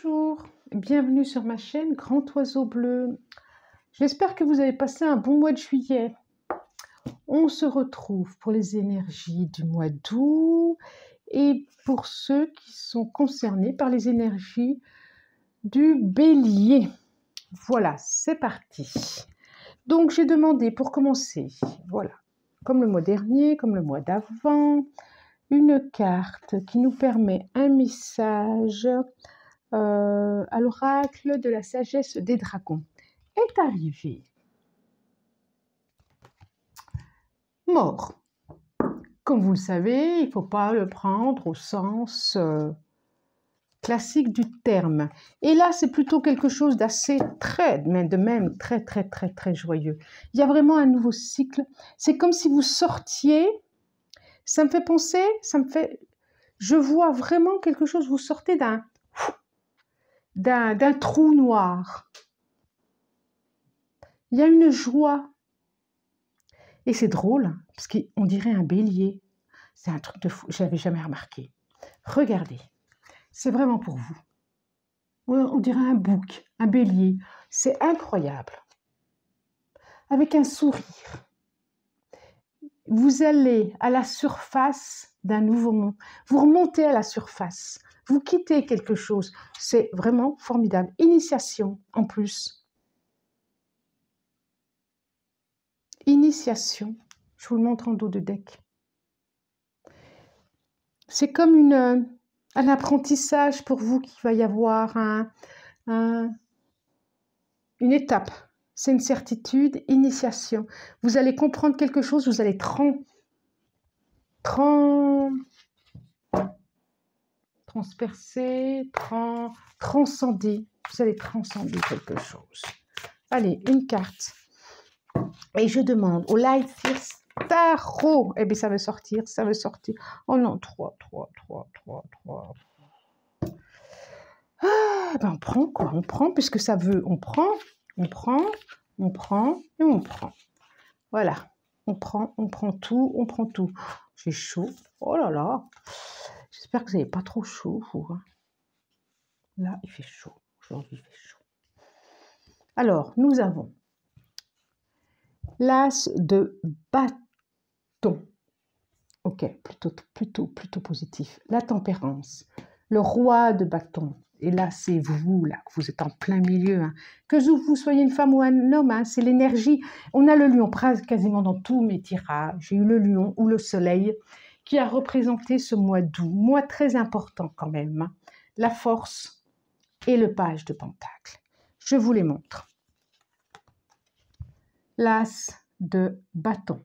Bonjour, bienvenue sur ma chaîne Grand Oiseau Bleu. J'espère que vous avez passé un bon mois de juillet. On se retrouve pour les énergies du mois d'août et pour ceux qui sont concernés par les énergies du bélier. Voilà, c'est parti. Donc j'ai demandé pour commencer, voilà, comme le mois dernier, comme le mois d'avant, une carte qui nous permet un message à l'oracle de la sagesse des dragons est arrivé. Mort. Comme vous le savez, il ne faut pas le prendre au sens classique du terme. Et là, c'est plutôt quelque chose d'assez très joyeux. Il y a vraiment un nouveau cycle. C'est comme si vous sortiez. Ça me fait penser, je vois vraiment quelque chose, vous sortez d'un trou noir. Il y a une joie. Et c'est drôle, parce qu'on dirait un bélier. C'est un truc de fou, je n'avais jamais remarqué. Regardez, c'est vraiment pour vous. On dirait un bouc, un bélier. C'est incroyable. Avec un sourire. Vous allez à la surface d'un nouveau monde. Vous remontez à la surface. Vous quittez quelque chose. C'est vraiment formidable. Initiation en plus. Initiation. Je vous le montre en dos de deck. C'est comme un apprentissage pour vous qu'il va y avoir une étape. C'est une certitude, initiation. Vous allez comprendre quelque chose, vous allez transpercer, transcender. Vous allez transcender quelque chose. Allez, une carte. Et je demande au Light Fierce Tarot. Eh bien, ça veut sortir, ça veut sortir. Oh non, 3. Ah, ben on prend quoi? On prend, puisque ça veut, on prend et on prend. Voilà, on prend tout. J'ai chaud. Oh là là. J'espère que vous n'avez pas trop chaud, vous. Hein. Là, il fait chaud. Aujourd'hui, il fait chaud. Alors, nous avons l'as de bâton. Ok, plutôt positif. La tempérance. Le roi de bâton. Et là, c'est vous, là, que vous êtes en plein milieu. Hein. Que vous soyez une femme ou un homme, hein, c'est l'énergie. On a le lion, quasiment dans tous mes tirages. J'ai eu le lion ou le soleil qui a représenté ce mois d'août. Mois très important quand même. Hein. La force et le page de pentacle. Je vous les montre. L'as de bâton.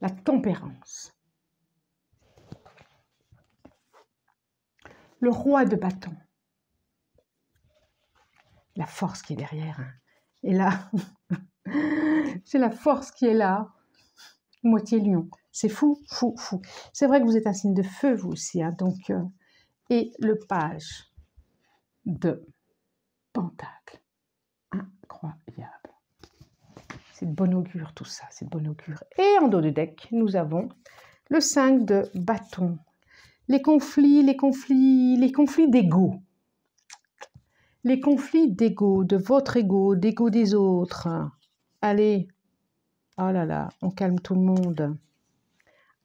La tempérance. Le roi de bâton. La force qui est derrière. Hein. Et là, c'est la force qui est là. Moitié lion. C'est fou. C'est vrai que vous êtes un signe de feu, vous aussi. Hein, donc, et le page de pentacle. Incroyable. C'est de bon augure tout ça, c'est de bon augure. Et en dos de deck, nous avons le 5 de bâton. Les conflits d'ego. Les conflits d'ego, de votre ego, d'ego des autres. Allez, oh là là, on calme tout le monde.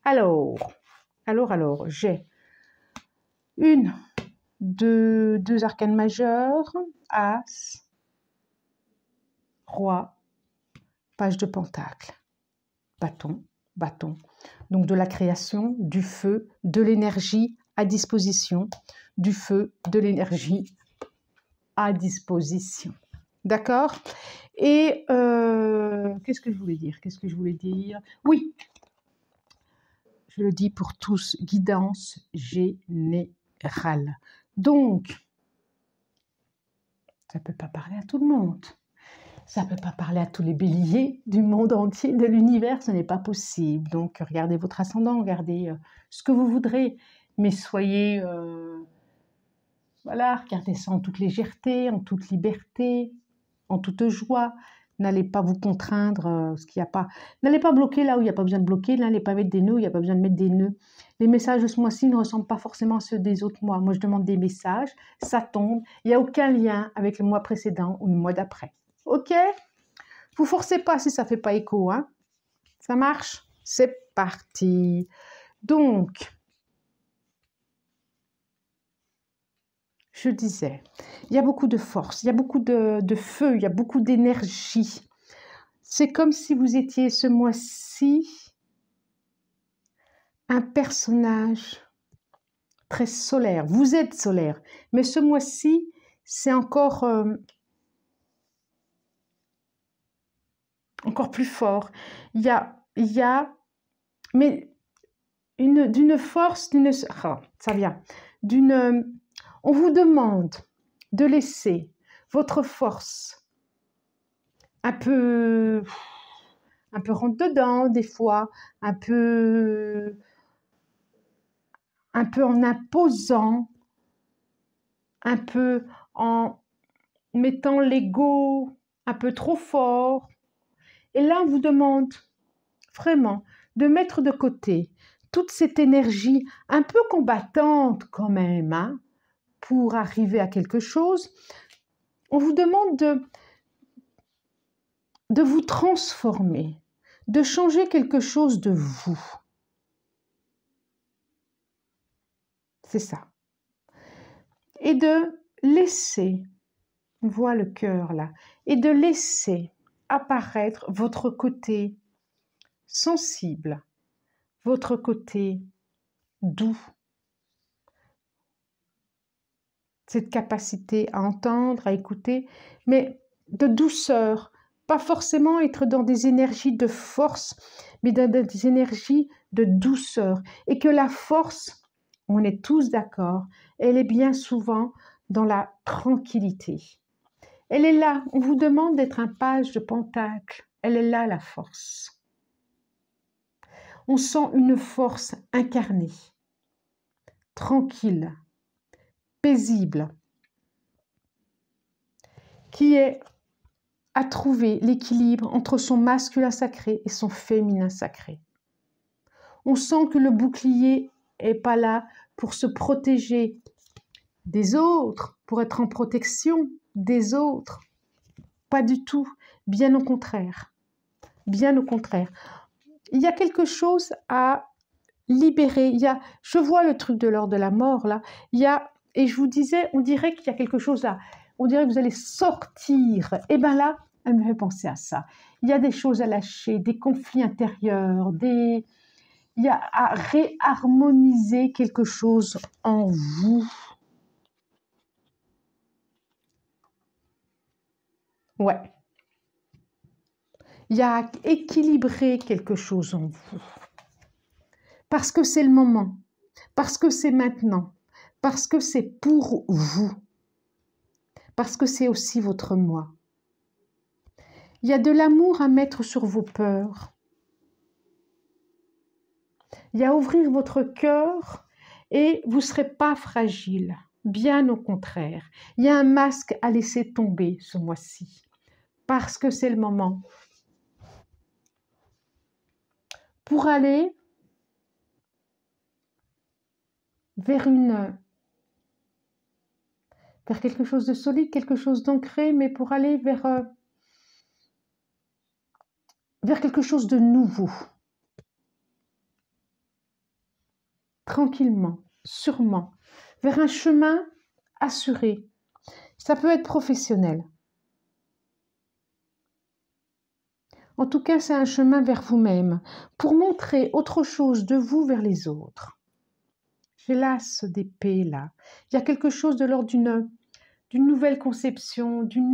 Alors, j'ai deux arcanes majeures, As, Roi, page de pentacle, bâton. Donc de la création, du feu, de l'énergie à disposition, du feu, de l'énergie à disposition. D'accord? Et qu'est-ce que je voulais dire? Oui, je le dis pour tous, guidance générale. Donc, ça ne peut pas parler à tout le monde. Ça ne peut pas parler à tous les béliers du monde entier, de l'univers, ce n'est pas possible. Donc, regardez votre ascendant, regardez ce que vous voudrez, mais soyez, voilà, regardez ça en toute légèreté, en toute liberté, en toute joie. N'allez pas vous contraindre, ce qu'il y a pas. N'allez pas bloquer là où il n'y a pas besoin de bloquer. N'allez pas mettre des nœuds où il n'y a pas besoin de mettre des nœuds. Les messages de ce mois-ci ne ressemblent pas forcément à ceux des autres mois. Moi, je demande des messages, ça tombe. Il n'y a aucun lien avec le mois précédent ou le mois d'après. OK? Vous forcez pas si ça ne fait pas écho. Hein? Ça marche? C'est parti. Donc, je disais, il y a beaucoup de force, il y a beaucoup de feu, il y a beaucoup d'énergie. C'est comme si vous étiez ce mois-ci un personnage très solaire. Vous êtes solaire, mais ce mois-ci, c'est encore plus fort. Il y a mais d'une force, ça vient, on vous demande de laisser votre force un peu rentre dedans des fois, un peu en imposant, un peu en mettant l'ego un peu trop fort. Et là, on vous demande vraiment de mettre de côté toute cette énergie un peu combattante quand même, hein, pour arriver à quelque chose. On vous demande de vous transformer, de changer quelque chose de vous. C'est ça. Et de laisser, on voit le cœur là, et de laisser apparaître votre côté sensible, votre côté doux, cette capacité à entendre, à écouter, mais de douceur, pas forcément être dans des énergies de force, mais dans des énergies de douceur. Et que la force, on est tous d'accord, elle est bien souvent dans la tranquillité. Elle est là, on vous demande d'être un page de pentacle, elle est là la force. On sent une force incarnée, tranquille, paisible, qui est à trouver l'équilibre entre son masculin sacré et son féminin sacré. On sent que le bouclier n'est pas là pour se protéger des autres, pour être en protection des autres. Pas du tout, bien au contraire. Bien au contraire. Il y a quelque chose à libérer. Je vois le truc de l'or de la mort là. Et je vous disais, on dirait qu'il y a quelque chose là. On dirait que vous allez sortir. Et bien là, elle me fait penser à ça. Il y a des choses à lâcher, des conflits intérieurs, il y a à réharmoniser quelque chose en vous. Ouais. Il y a à équilibrer quelque chose en vous. Parce que c'est le moment. Parce que c'est maintenant. Parce que c'est pour vous. Parce que c'est aussi votre moi. Il y a de l'amour à mettre sur vos peurs. Il y a à ouvrir votre cœur et vous ne serez pas fragile. Bien au contraire. Il y a un masque à laisser tomber ce mois-ci. Parce que c'est le moment. Pour aller vers quelque chose de solide, quelque chose d'ancré, mais pour aller vers quelque chose de nouveau. Tranquillement, sûrement, vers un chemin assuré. Ça peut être professionnel. En tout cas, c'est un chemin vers vous-même, pour montrer autre chose de vous vers les autres. J'ai l'as d'épée là. Il y a quelque chose de l'ordre d'une nouvelle conception, d'une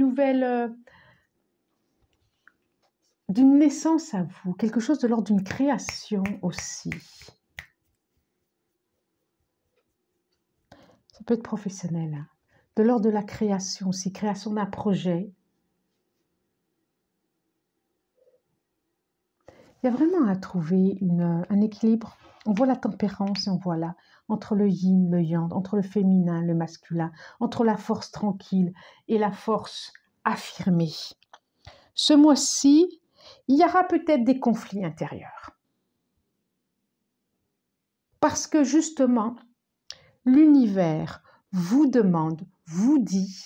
naissance à vous, quelque chose de l'ordre d'une création aussi. Ça peut être professionnel, hein. De l'ordre de la création aussi, création d'un projet. Il y a vraiment à trouver un équilibre. On voit la tempérance et on voit là, entre le yin, le yang, entre le féminin, le masculin, entre la force tranquille et la force affirmée. ce mois-ci, il y aura peut-être des conflits intérieurs. Parce que justement, l'univers vous demande, vous dit,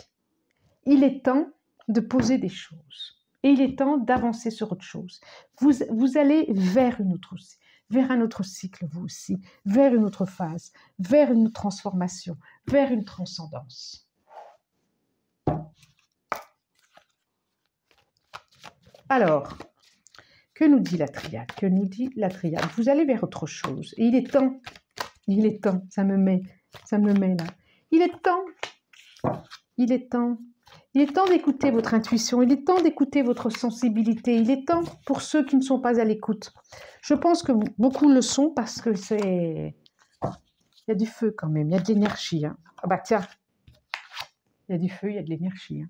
il est temps de poser des choses. Et il est temps d'avancer sur autre chose. Vous allez vers un autre cycle, vous aussi, vers une autre phase, vers une transformation, vers une transcendance. Alors, que nous dit la triade? Que nous dit la triade? Vous allez vers autre chose. Et il est temps, ça me met là. Il est temps d'écouter votre intuition, il est temps d'écouter votre sensibilité, il est temps pour ceux qui ne sont pas à l'écoute. Je pense que beaucoup le sont parce que il y a du feu quand même, il y a de l'énergie. Hein. Ah bah tiens, il y a du feu, il y a de l'énergie. Hein.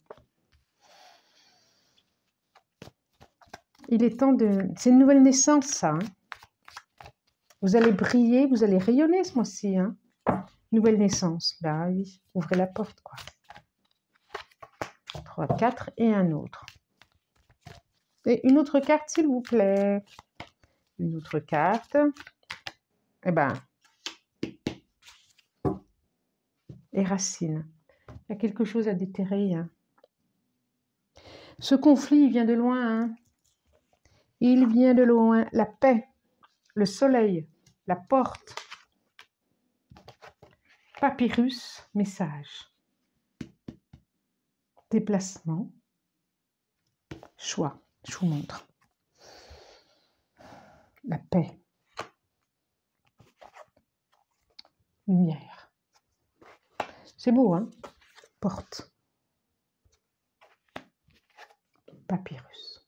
Il est temps de... C'est une nouvelle naissance, ça. Hein. Vous allez briller, vous allez rayonner ce mois-ci. Hein. Nouvelle naissance. Bah oui, ouvrez la porte, quoi. 3, 4 et un autre. Et une autre carte, s'il vous plaît. Une autre carte. Eh ben. Et racines. Il y a quelque chose à déterrer. Hein. Ce conflit, il vient de loin. Hein. Il vient de loin. La paix, le soleil, la porte. Papyrus, message. Déplacement. Choix. Je vous montre. La paix. Lumière. C'est beau, hein? Porte. Papyrus.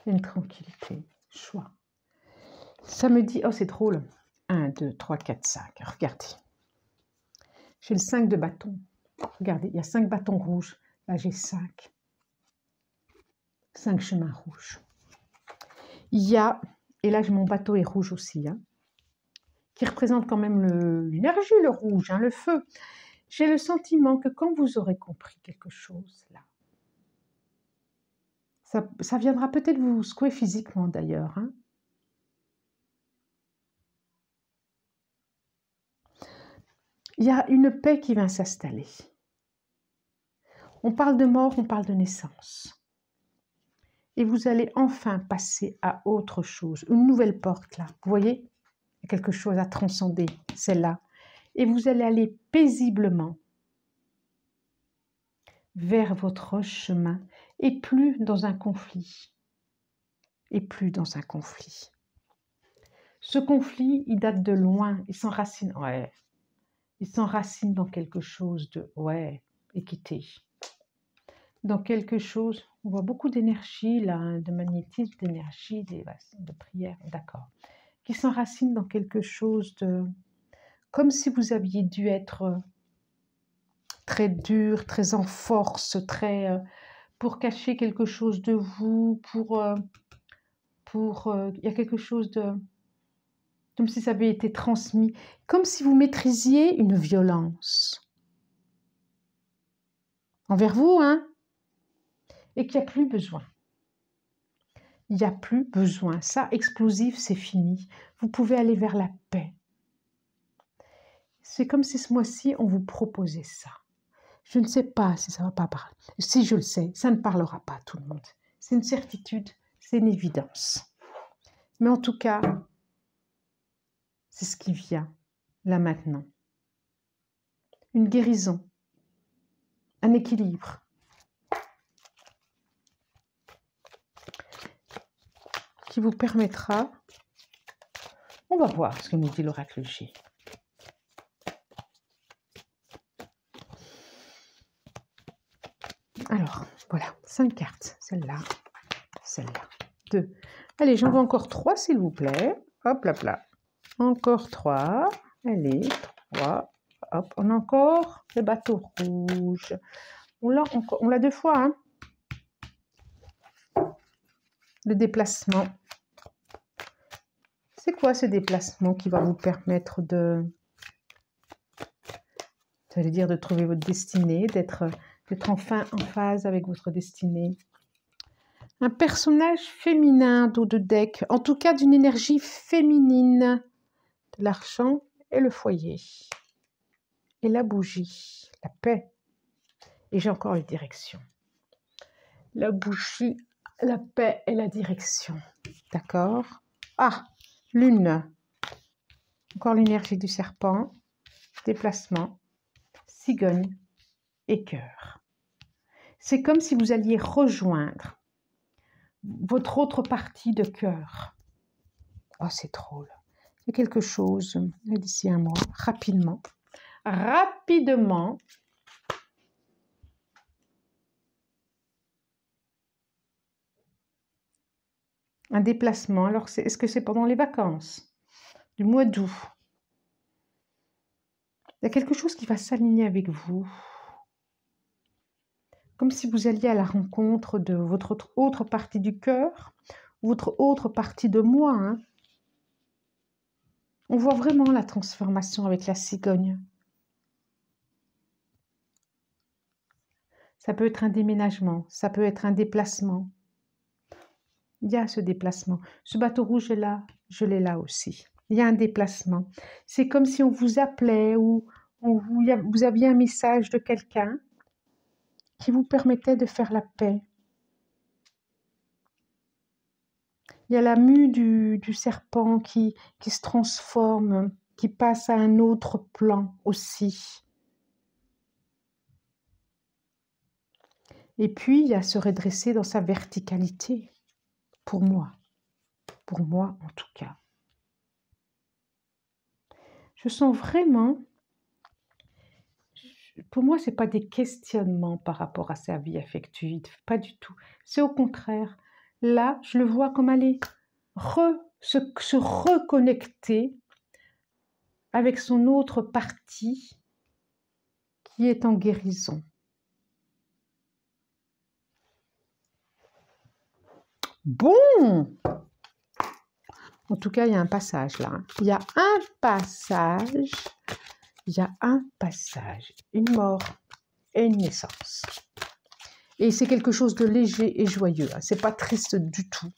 Une tranquillité. Choix. Ça me dit... Oh, c'est drôle. 1, 2, 3, 4, 5. Regardez. J'ai le 5 de bâton. Regardez, il y a 5 bâtons rouges. Là, j'ai 5. 5 chemins rouges. Il y a... Et là, mon bateau est rouge aussi. Hein, qui représente quand même l'énergie, le rouge, hein, le feu. J'ai le sentiment que quand vous aurez compris quelque chose, là, ça viendra peut-être vous secouer physiquement d'ailleurs. Hein. Il y a une paix qui va s'installer. On parle de mort, on parle de naissance. Et vous allez enfin passer à autre chose, une nouvelle porte là. Vous voyez, il y a quelque chose à transcender, celle-là. Et vous allez aller paisiblement vers votre chemin et plus dans un conflit. Et plus dans un conflit. Ce conflit, il date de loin, il s'enracine, ouais. Il s'enracine dans quelque chose de, ouais, équité. Dans quelque chose, on voit beaucoup d'énergie là, hein, de magnétisme, d'énergie, de prière, d'accord. Qui s'enracine dans quelque chose de, comme si vous aviez dû être très dur, très en force, très pour cacher quelque chose de vous, il y a quelque chose de, comme si ça avait été transmis, comme si vous maîtrisiez une violence envers vous, hein, et qu'il n'y a plus besoin. Il n'y a plus besoin. Ça, explosif, c'est fini. Vous pouvez aller vers la paix. C'est comme si ce mois-ci, on vous proposait ça. Je ne sais pas si ça ne va pas parler. Si je le sais, ça ne parlera pas à tout le monde. C'est une certitude, c'est une évidence. Mais en tout cas, c'est ce qui vient là maintenant. Une guérison, un équilibre. Qui vous permettra, on va voir ce que nous dit l'oracle J. Alors, voilà, 5 cartes, celle-là, 2. Allez, j'en veux encore 3, s'il vous plaît. Hop, là, là. Encore 3. Allez, 3. Hop, on a encore le bateau rouge. On l'a 2 fois, hein. Le déplacement. C'est quoi ce déplacement qui va vous permettre de trouver votre destinée, d'être enfin en phase avec votre destinée? Un personnage féminin d'eau de deck, en tout cas d'une énergie féminine. De l'argent et le foyer. Et la bougie, la paix. Et j'ai encore les directions. La bougie, la paix et la direction. D'accord? Ah, lune. Encore l'énergie du serpent. Déplacement. Cigogne et cœur. C'est comme si vous alliez rejoindre votre autre partie de cœur. Oh, c'est drôle. Il y a quelque chose d'ici un mois, rapidement. Rapidement. Un déplacement. Alors, est-ce que c'est pendant les vacances du mois d'août? Il y a quelque chose qui va s'aligner avec vous. Comme si vous alliez à la rencontre de votre autre partie du cœur, votre autre partie de moi. Hein. On voit vraiment la transformation avec la cigogne. Ça peut être un déménagement, ça peut être un déplacement. Il y a ce déplacement. Ce bateau rouge est là, je l'ai là aussi. Il y a un déplacement. C'est comme si on vous appelait ou vous aviez un message de quelqu'un qui vous permettait de faire la paix. Il y a la mue du serpent qui se transforme, qui passe à un autre plan aussi. Et puis, il y a se redresser dans sa verticalité, pour moi en tout cas. Je sens vraiment, pour moi, ce n'est pas des questionnements par rapport à sa vie affective, pas du tout. C'est au contraire, là, je le vois comme aller se reconnecter avec son autre partie qui est en guérison. Bon! En tout cas, il y a un passage là. Il y a un passage. Il y a un passage. Une mort et une naissance. Et c'est quelque chose de léger et joyeux. C'est pas triste du tout.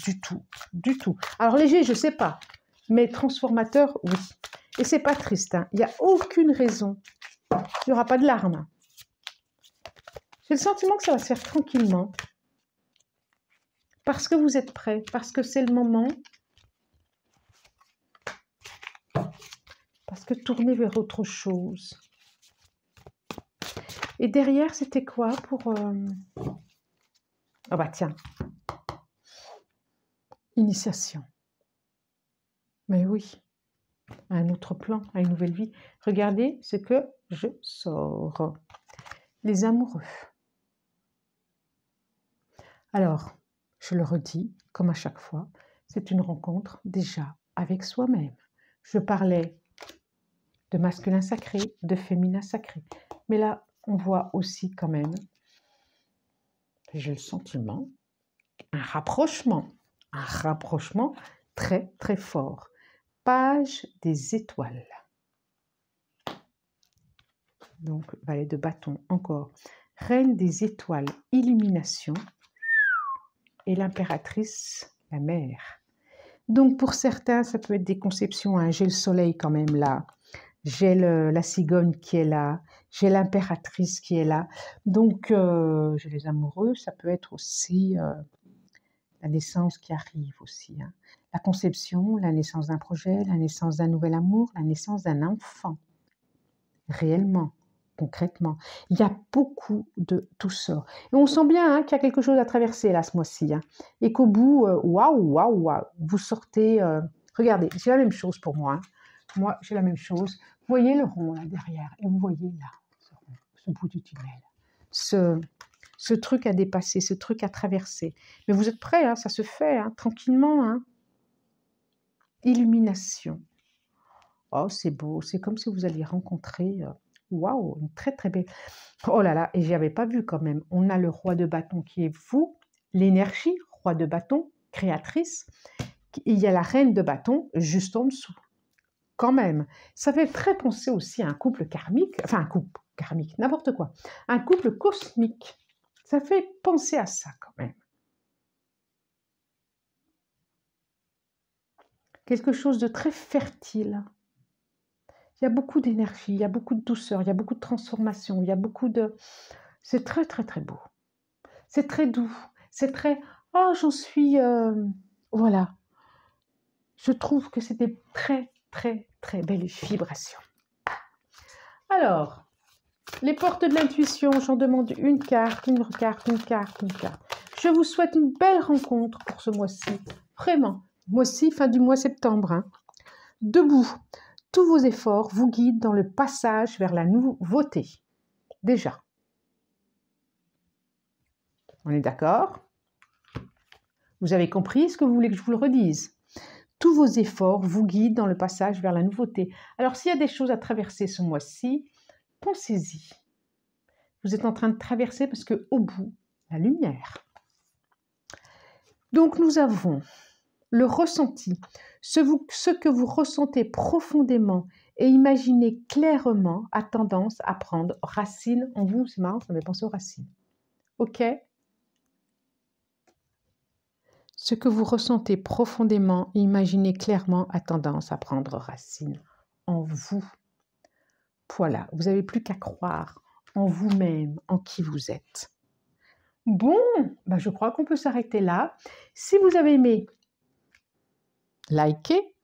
Du tout. Du tout. Alors léger, je sais pas. Mais transformateur, oui. Et c'est pas triste. Hein. Il n'y a aucune raison. Il n'y aura pas de larmes. J'ai le sentiment que ça va se faire tranquillement. Parce que vous êtes prêts. Parce que c'est le moment. Parce que tourner vers autre chose. Et derrière, c'était quoi pour... Ah bah tiens. Initiation. Mais oui. À un autre plan, à une nouvelle vie. Regardez ce que je sors. Les amoureux. Alors, je le redis, comme à chaque fois, c'est une rencontre déjà avec soi-même. Je parlais de masculin sacré, de féminin sacré. Mais là, on voit aussi quand même, j'ai le sentiment, un rapprochement très très fort. Page des étoiles. Donc, valet de bâton encore. Reine des étoiles, illumination. Et l'impératrice, la mère. Donc, pour certains, ça peut être des conceptions. Hein. J'ai le soleil quand même là. J'ai la cigogne qui est là. J'ai l'impératrice qui est là. Donc, j'ai les amoureux. Ça peut être aussi la naissance qui arrive aussi. Hein. La conception, la naissance d'un projet, la naissance d'un nouvel amour, la naissance d'un enfant. Réellement, concrètement. Il y a beaucoup de tout ça. Et on sent bien hein, qu'il y a quelque chose à traverser là ce mois-ci. Hein. Et qu'au bout, waouh, vous sortez... regardez, c'est la même chose pour moi. Hein. Moi, j'ai la même chose. Vous voyez le rond là derrière. Et vous voyez là, ce bout du tunnel. Ce truc à dépasser, ce truc à traverser. Mais vous êtes prêts, hein, ça se fait, hein, tranquillement. Hein. Illumination. Oh, c'est beau. C'est comme si vous alliez rencontrer... Waouh, une très très belle. Oh là là, et j'y avais pas vu quand même. On a le roi de bâton qui est vous, l'énergie, roi de bâton, créatrice. Il y a la reine de bâton juste en dessous. Quand même. Ça fait très penser aussi à un couple karmique, enfin un couple karmique, n'importe quoi. Un couple cosmique. Ça fait penser à ça quand même. quelque chose de très fertile. Il y a beaucoup d'énergie, il y a beaucoup de douceur, il y a beaucoup de transformation, il y a beaucoup de... C'est très, très, très beau. C'est très doux. C'est très... Oh, j'en suis... Voilà. Je trouve que c'est des très, très, très belles vibrations. Alors, les portes de l'intuition, j'en demande une carte, une carte, une carte, une carte. Je vous souhaite une belle rencontre pour ce mois-ci. Vraiment. Mois-ci, fin du mois septembre. Hein. Debout. Tous vos efforts vous guident dans le passage vers la nouveauté. Déjà. On est d'accord? Vous avez compris ce que vous voulez que je vous le redise? Tous vos efforts vous guident dans le passage vers la nouveauté. Alors, s'il y a des choses à traverser ce mois-ci, pensez-y. Vous êtes en train de traverser parce qu'au bout, la lumière. Donc, nous avons le ressenti, ce que vous ressentez profondément et imaginez clairement a tendance à prendre racine en vous. C'est marrant, ça me fait penser aux racines. OK? Ce que vous ressentez profondément et imaginez clairement a tendance à prendre racine en vous. Voilà, vous n'avez plus qu'à croire en vous-même, en qui vous êtes. Bon, ben je crois qu'on peut s'arrêter là. Si vous avez aimé, likez,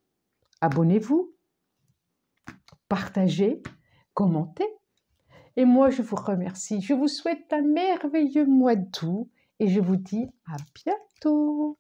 abonnez-vous, partagez, commentez. Et moi, je vous remercie. Je vous souhaite un merveilleux mois d'août et je vous dis à bientôt.